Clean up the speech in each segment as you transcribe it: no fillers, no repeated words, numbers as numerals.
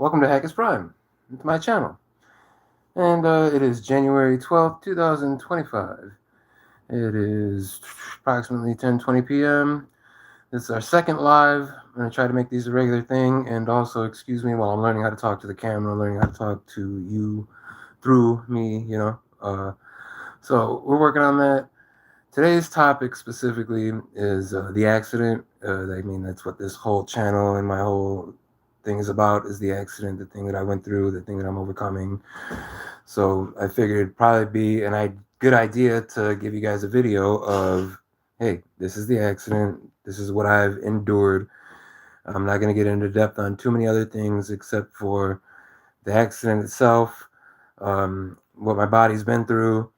Welcome to Hackers Prime, to my channel. And it is January 12th, 2025. It is approximately 10:20 p.m. This is our second live. I'm going to try to make these a regular thing, and also excuse me while I'm learning how to talk to the camera, learning how to talk to you through me, So we're working on that. Today's topic specifically is the accident. That's what this whole channel and my whole thing is about, is the accident, the thing that I went through, the thing that I'm overcoming. So I figured it'd probably be a good idea to give you guys a video of, hey, this is the accident. This is what I've endured. I'm not going to get into depth on too many other things except for the accident itself, what my body's been through,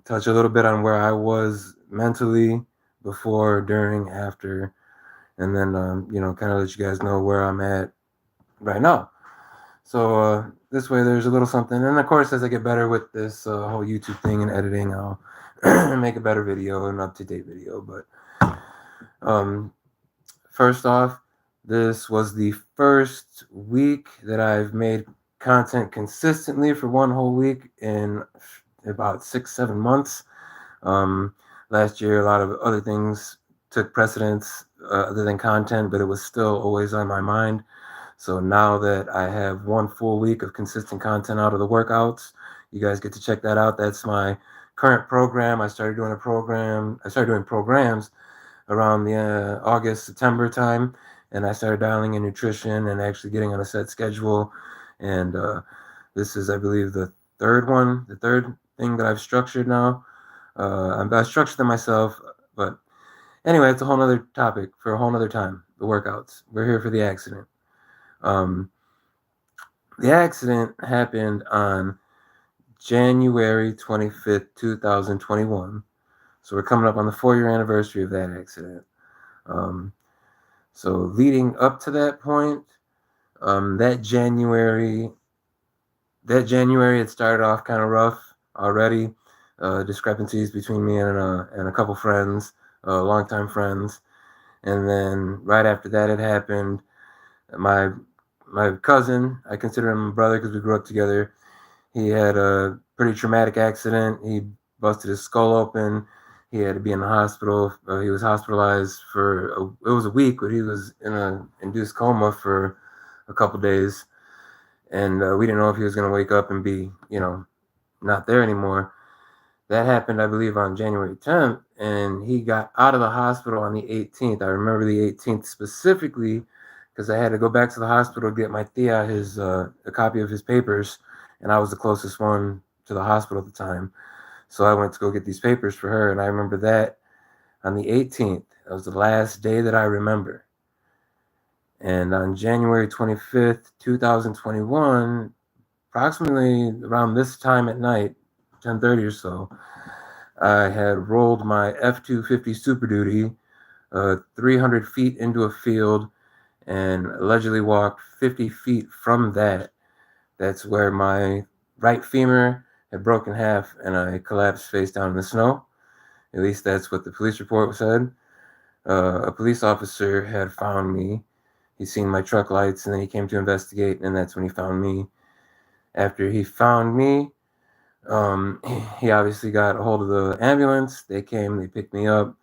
touch a little bit on where I was mentally before, during, after, and then, kind of let you guys know where I'm at right now. So this way there's a little something. And of course, as I get better with this whole YouTube thing and editing, I'll make a better video, an up-to-date video. But first off, this was the first week that I've made content consistently for one whole week in about 6-7 months. Last year, a lot of other things took precedence other than content, but it was still always on my mind. So now that I have one full week of consistent content out of the workouts, you guys get to check that out. That's my current program. I started doing programs around the August, September time, and I started dialing in nutrition and actually getting on a set schedule. And this is, I believe, the third thing that I've structured now. I structured them myself, but anyway, it's a whole nother topic for a whole nother time. The workouts. We're here for the accident. The accident happened on January 25th, 2021. So we're coming up on the 4-year anniversary of that accident. So leading up to that point, that January it started off kind of rough already. Discrepancies between me and a couple friends, longtime friends. And then right after that it happened, my cousin, I consider him a brother because we grew up together, he had a pretty traumatic accident. He busted his skull open. He had to be in the hospital. He was hospitalized for it was a week, but he was in an induced coma for a couple days. And we didn't know if he was going to wake up and be, not there anymore. That happened, I believe, on January 10th, and he got out of the hospital on the 18th. I remember the 18th specifically because I had to go back to the hospital to get my tia a copy of his papers, and I was the closest one to the hospital at the time. So I went to go get these papers for her, and I remember that on the 18th. That was the last day that I remember. And on January 25th, 2021, approximately around this time at night, 10:30 or so, I had rolled my F-250 Super Duty 300 feet into a field and allegedly walked 50 feet from that. That's where my right femur had broken half and I collapsed face down in the snow. At least that's what the police report said. A police officer had found me. He'd seen my truck lights and then he came to investigate, and that's when he found me. After he found me, he obviously got a hold of the ambulance. They came, they picked me up.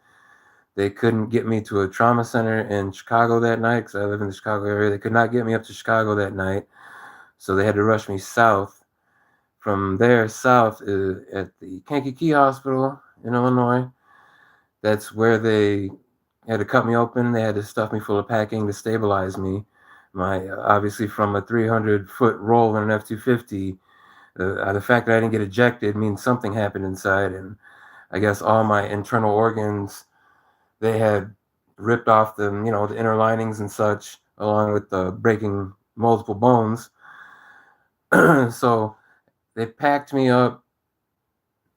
They couldn't get me to a trauma center in Chicago that night because I live in the Chicago area. They could not get me up to Chicago that night, so they had to rush me south. From there, south at the Kankakee Hospital in Illinois. That's where they had to cut me open. They had to stuff me full of packing to stabilize me. Obviously from a 300-foot roll in an F-250, the fact that I didn't get ejected means something happened inside, and I guess all my internal organs, they had ripped off the inner linings and such, along with breaking multiple bones. So they packed me up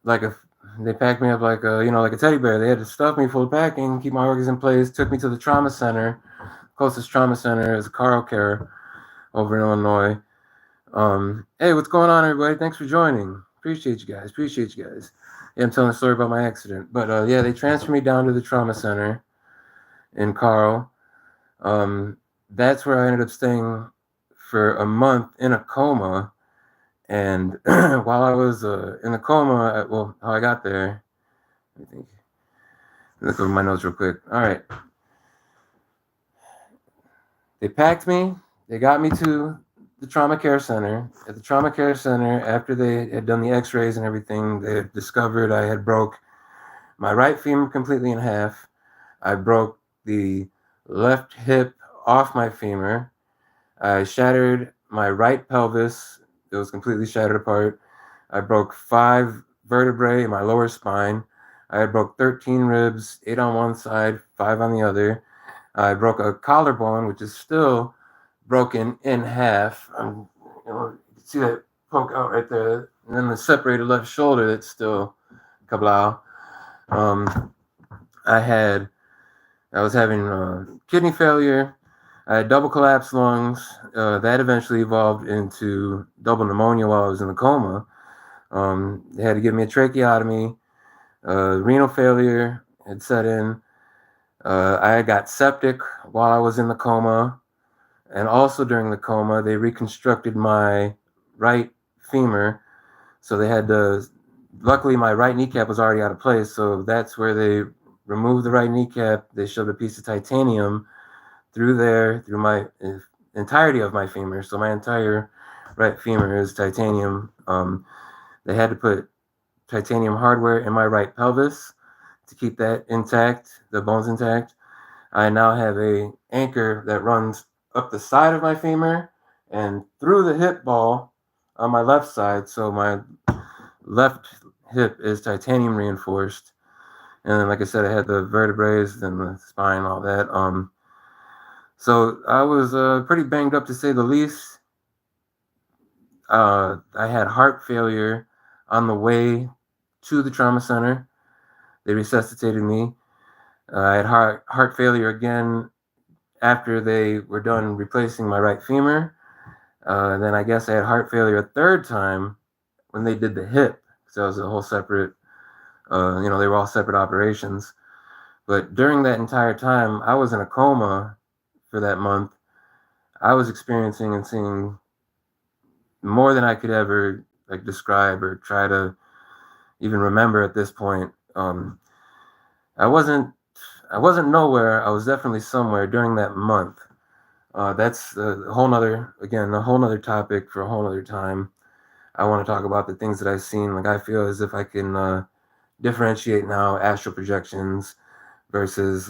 like a teddy bear. They had to stuff me full of packing, keep my organs in place, took me to the trauma center. Closest trauma center is Carl Care over in Illinois. Hey, what's going on, everybody? Thanks for joining. Appreciate you guys. Yeah, I'm telling a story about my accident. But yeah, they transferred me down to the trauma center in Carl. That's where I ended up staying for a month in a coma. And while I was in the coma, well, how I got there, let me think. Look over my notes real quick. All right. They packed me. They got me to the trauma care center. At the trauma care center, after they had done the x-rays and everything, they had discovered I had broke my right femur completely in half. I broke the left hip off my femur. I shattered my right pelvis. It was completely shattered apart. I broke 5 vertebrae in my lower spine. I broke 13 ribs, 8 on one side, 5 on the other. I broke a collarbone, which is still broken in half. You can see that poke out right there. And then the separated left shoulder that's still kablow. I was having kidney failure. I had double collapsed lungs. That eventually evolved into double pneumonia while I was in the coma. They had to give me a tracheotomy. Renal failure had set in. I got septic while I was in the coma. And also during the coma, they reconstructed my right femur. So they had to, luckily my right kneecap was already out of place. So that's where they removed the right kneecap. They shoved a piece of titanium through my entirety of my femur. So my entire right femur is titanium. They had to put titanium hardware in my right pelvis to keep that intact, the bones intact. I now have a anchor that runs up the side of my femur and through the hip ball on my left side. So my left hip is titanium reinforced. And then, like I said, I had the vertebrae and the spine, all that. So I was pretty banged up to say the least. I had heart failure on the way to the trauma center. They resuscitated me. I had heart failure again after they were done replacing my right femur. Then I guess I had heart failure a third time when they did the hip. So it was a whole separate, they were all separate operations. But during that entire time, I was in a coma for that month. I was experiencing and seeing more than I could ever describe or try to even remember at this point. I wasn't nowhere. I was definitely somewhere during that month. That's a whole nother topic for a whole nother time. I want to talk about the things that I've seen. Like I feel as if I can differentiate now astral projections versus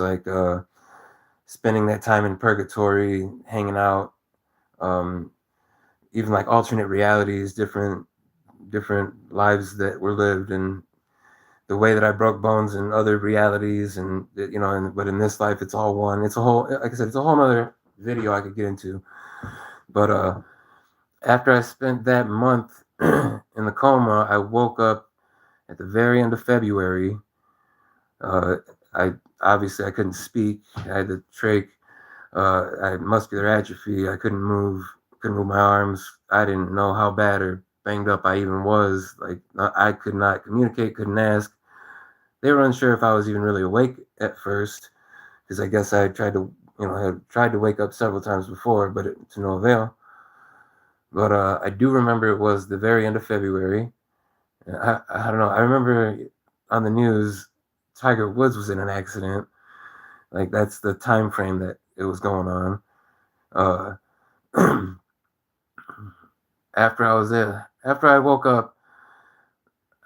spending that time in purgatory, hanging out, even like alternate realities, different lives that were lived, and the way that I broke bones in other realities, and but in this life it's all one. It's a whole, like I said, it's a whole other video I could get into. But after I spent that month in the coma, I woke up at the very end of February. I couldn't speak. I had the trach. I had muscular atrophy. I couldn't move my arms. I didn't know how bad or banged up I even was. I could not communicate, couldn't ask. They were unsure if I was even really awake at first, because I guess I tried to, had tried to wake up several times before, but to no avail. But I do remember it was the very end of February. I don't know. I remember on the news, Tiger Woods was in an accident. Like that's the time frame that it was going on. After I woke up,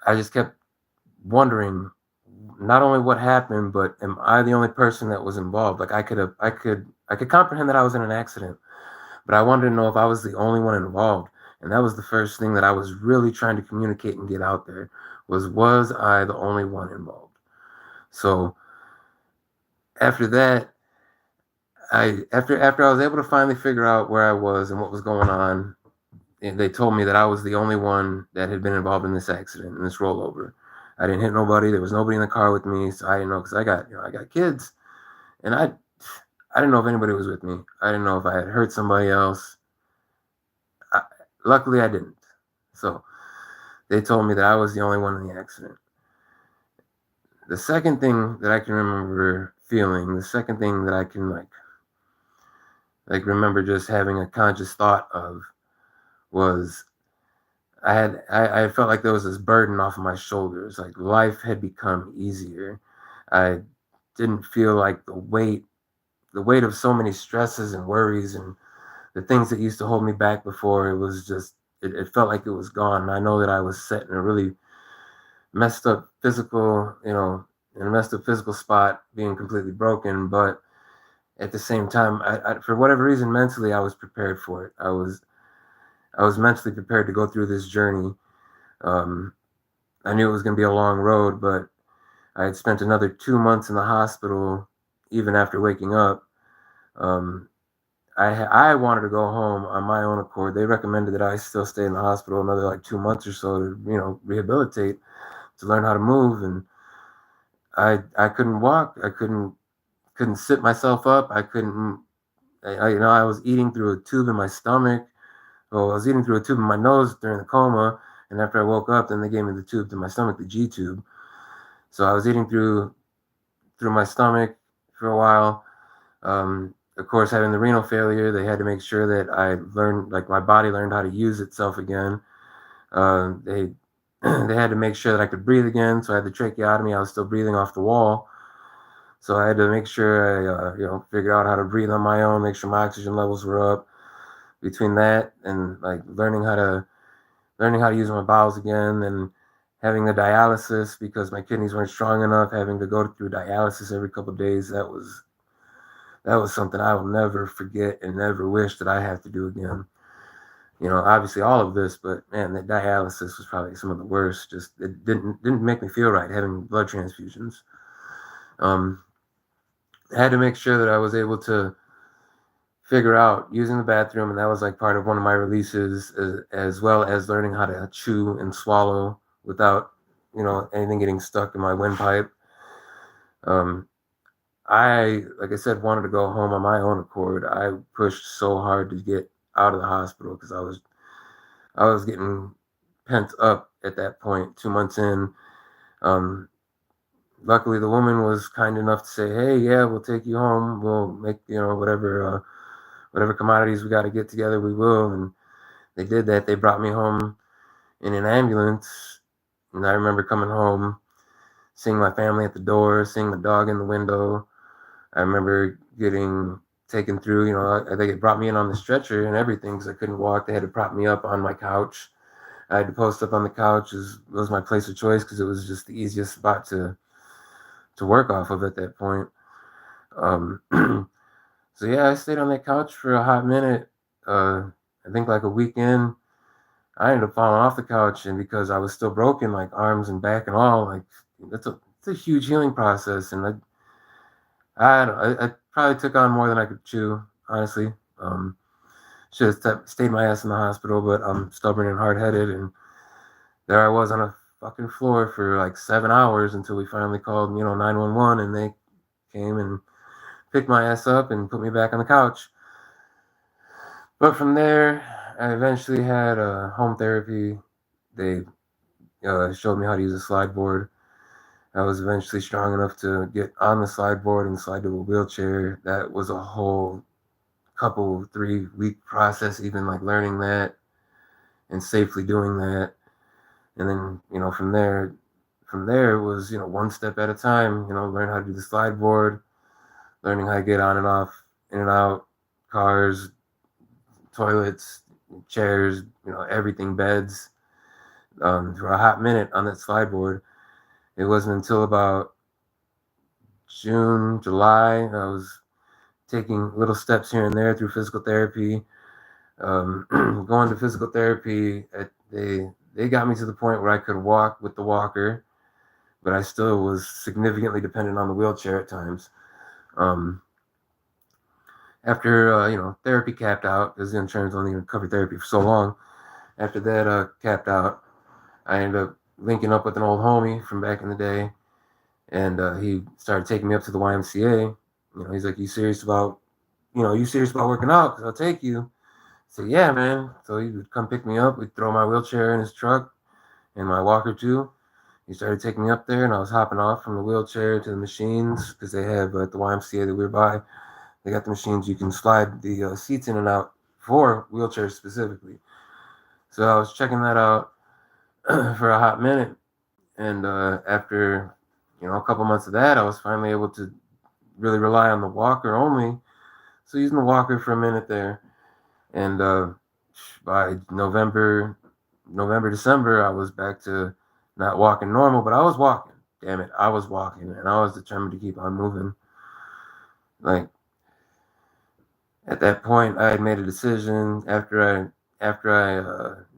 I just kept wondering not only what happened, but am I the only person that was involved? Like I could comprehend that I was in an accident, but I wanted to know if I was the only one involved. And that was the first thing that I was really trying to communicate and get out there was I the only one involved? So after that, after I was able to finally figure out where I was and what was going on, and they told me that I was the only one that had been involved in this accident, in this rollover. I didn't hit nobody. There was nobody in the car with me, so I didn't know, because I got kids, and I didn't know if anybody was with me. I didn't know if I had hurt somebody else. Luckily, I didn't. So they told me that I was the only one in the accident. The second thing that I can remember feeling, the second thing that I can like remember just having a conscious thought of was I felt like there was this burden off of my shoulders. Like life had become easier. I didn't feel like the weight of so many stresses and worries and the things that used to hold me back before. It was just it felt like it was gone. And I know that I was set in a really messed up physical, in a messed up physical spot, being completely broken. But at the same time, for whatever reason, mentally, I was prepared for it. I was mentally prepared to go through this journey. Um, I knew it was going to be a long road, but I had spent another 2 months in the hospital, even after waking up. Um, I wanted to go home on my own accord. They recommended that I still stay in the hospital another like 2 months or so to rehabilitate, to learn how to move. And I couldn't walk. I couldn't sit myself up. I couldn't. I was eating through a tube in my stomach. Well, I was eating through a tube in my nose during the coma, and after I woke up, then they gave me the tube to my stomach, the G tube. So I was eating through my stomach for a while. Of course, having the renal failure, they had to make sure that I learned, like my body learned how to use itself again. They they had to make sure that I could breathe again. So I had the tracheotomy. I was still breathing off the wall. So I had to make sure I, figure out how to breathe on my own, make sure my oxygen levels were up. Between that and like learning how to use my bowels again, and having the dialysis because my kidneys weren't strong enough, having to go through dialysis every couple of days, that was something I will never forget and never wish that I have to do again. Obviously all of this, but man, that dialysis was probably some of the worst. Just it didn't make me feel right having blood transfusions. Um, I had to make sure that I was able to figure out using the bathroom, and that was like part of one of my releases, as well as learning how to chew and swallow without anything getting stuck in my windpipe. um, I, like I said, wanted to go home on my own accord. I pushed so hard to get out of the hospital because I was getting pent up at that point, 2 months in. um, Luckily the woman was kind enough to say, hey, yeah, we'll take you home, we'll make whatever commodities we got to get together, we will. And they did that. They brought me home in an ambulance. And I remember coming home, seeing my family at the door, seeing the dog in the window. I remember getting taken through, they brought me in on the stretcher and everything because I couldn't walk. They had to prop me up on my couch. I had to post up on the couch. It was my place of choice because it was just the easiest spot to work off of at that point. Um, so yeah, I stayed on that couch for a hot minute. I think like a weekend, I ended up falling off the couch, and because I was still broken, like arms and back and all, like it's a huge healing process, and I probably took on more than I could chew, honestly. Should have stayed my ass in the hospital, but I'm stubborn and hard headed, and there I was on a fucking floor for like 7 hours until we finally called 911, and they came and picked my ass up and put me back on the couch. But from there, I eventually had home therapy. They showed me how to use a slide board. I was eventually strong enough to get on the slide board and slide to a wheelchair. That was a whole 3-week process, even like learning that and safely doing that. And then, from there it was, one step at a time, learn how to do the slide board, learning how to get on and off, in and out, cars, toilets, chairs, everything, beds, for a hot minute on that slide board. It wasn't until about June, July, I was taking little steps here and there through physical therapy. Going to physical therapy, they got me to the point where I could walk with the walker, but I still was significantly dependent on the wheelchair at times. After therapy capped out, because the insurance only covered therapy for so long. After that capped out, I ended up linking up with an old homie from back in the day, and he started taking me up to the YMCA. He's like, you serious about working out? Because I'll take you. So yeah, man. So he would come pick me up. We'd throw my wheelchair in his truck and my walker too. He started taking me up there, and I was hopping off from the wheelchair to the machines because they have at the YMCA that we were by. They got the machines you can slide the seats in and out for wheelchairs specifically. So I was checking that out for a hot minute, and after a couple months of that, I was finally able to really rely on the walker only. So using the walker for a minute there, and by December, I was back to not walking normal, but I was walking. Damn it, I was walking, and I was determined to keep on moving. Like at that point, I had made a decision after I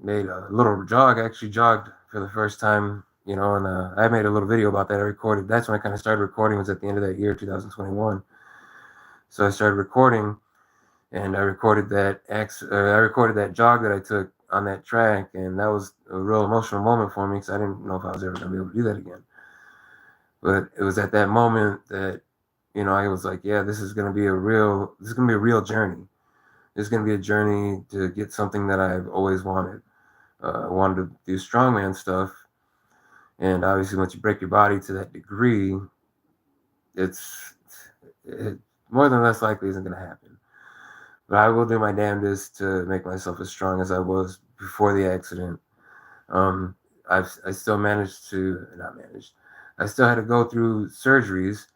made a little jog. I actually jogged for the first time, and I made a little video about that. I recorded. That's when I kind of started recording. Was at the end of that year, 2021. So I started recording, and I recorded that jog that I took on that track, and that was a real emotional moment for me because I didn't know if I was ever going to be able to do that again. But it was at that moment that I was like, yeah, this is going to be a real journey. This is going to be a journey to get something that I've always wanted. I wanted to do strongman stuff, and obviously once you break your body to that degree, it more than less likely isn't going to happen. But I will do my damnedest to make myself as strong as I was before the accident. I still managed to not managed. I still had to go through surgeries.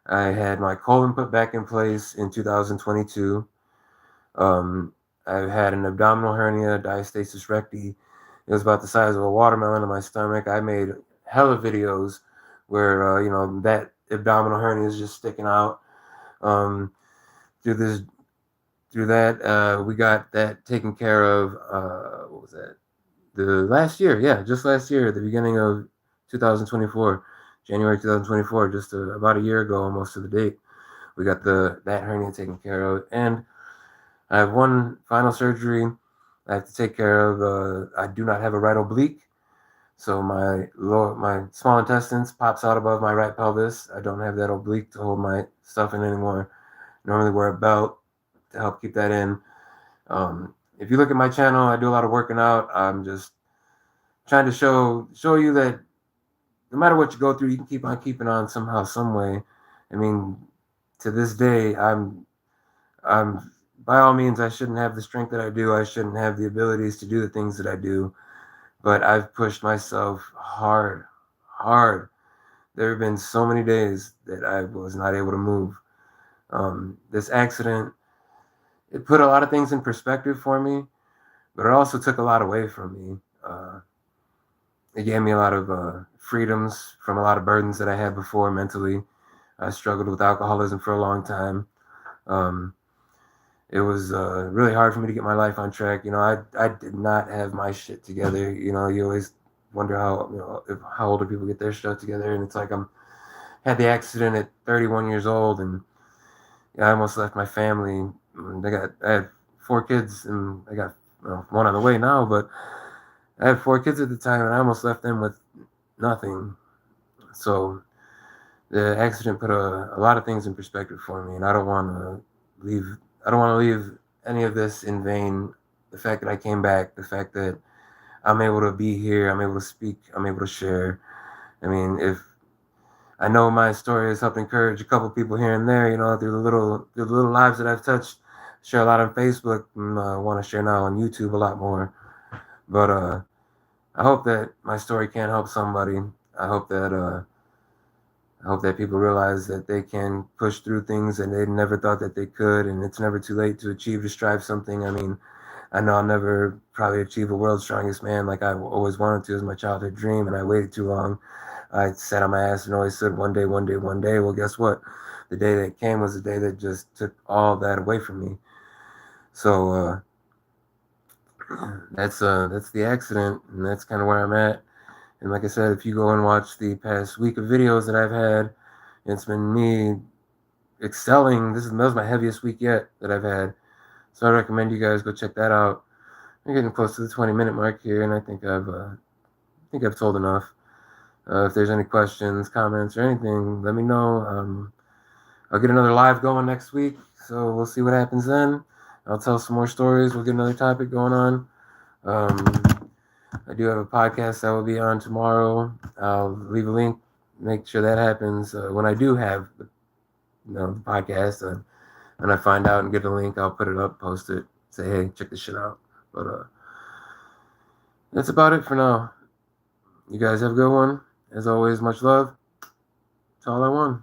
I had my colon put back in place in 2022. I had an abdominal hernia, diastasis recti. It was about the size of a watermelon in my stomach. I made hella videos where that abdominal hernia is just sticking out. Through that, we got that taken care of. What was that? Just last year, at the beginning of 2024, January 2024, just about a year ago, almost to the date, we got that hernia taken care of, and I have one final surgery I have to take care of. I do not have a right oblique, so my small intestines pops out above my right pelvis. I don't have that oblique to hold my stuff in anymore. Normally wear a belt to help keep that in. If you look at my channel, I do a lot of working out. I'm just trying to show you that no matter what you go through, you can keep on keeping on somehow, some way. I mean, to this day, I'm by all means, I shouldn't have the strength that I do. I shouldn't have the abilities to do the things that I do. But I've pushed myself hard. There have been so many days that I was not able to move. This accident, it put a lot of things in perspective for me, but it also took a lot away from me. It gave me a lot of freedoms from a lot of burdens that I had before mentally. I struggled with alcoholism for a long time. It was really hard for me to get my life on track. I did not have my shit together. You always wonder how older people get their stuff together, and it's like had the accident at 31 years old, and I almost left my family. I had 4 kids, and I got one on the way now, but I had 4 kids at the time, and I almost left them with nothing. So the accident put a lot of things in perspective for me, and I don't want to leave any of this in vain. The fact that I came back, the fact that I'm able to be here, I'm able to speak, I'm able to share. I mean, if I know my story has helped encourage a couple people here and there, through the little lives that I've touched, share a lot on Facebook, and want to share now on YouTube a lot more. But I hope that my story can help somebody. I hope that people realize that they can push through things and they never thought that they could, and it's never too late to achieve, to strive something. I mean, I know I'll never probably achieve a world's strongest man like I always wanted to as my childhood dream, and I waited too long. I sat on my ass and always said one day. Well, guess what? The day that came was the day that just took all that away from me. So that's the accident, and that's kind of where I'm at. And like I said, if you go and watch the past week of videos that I've had, it's been me excelling. That was my heaviest week yet that I've had. So I recommend you guys go check that out. I'm getting close to the 20-minute mark here, and I think I've told enough. If there's any questions, comments, or anything, let me know. I'll get another live going next week, so we'll see what happens then. I'll tell some more stories. We'll get another topic going on. I do have a podcast that will be on tomorrow. I'll leave a link, make sure that happens when I do have the podcast. and I find out and get a link, I'll put it up, post it, say, hey, check this shit out. But that's about it for now. You guys have a good one. As always, much love. That's all I want.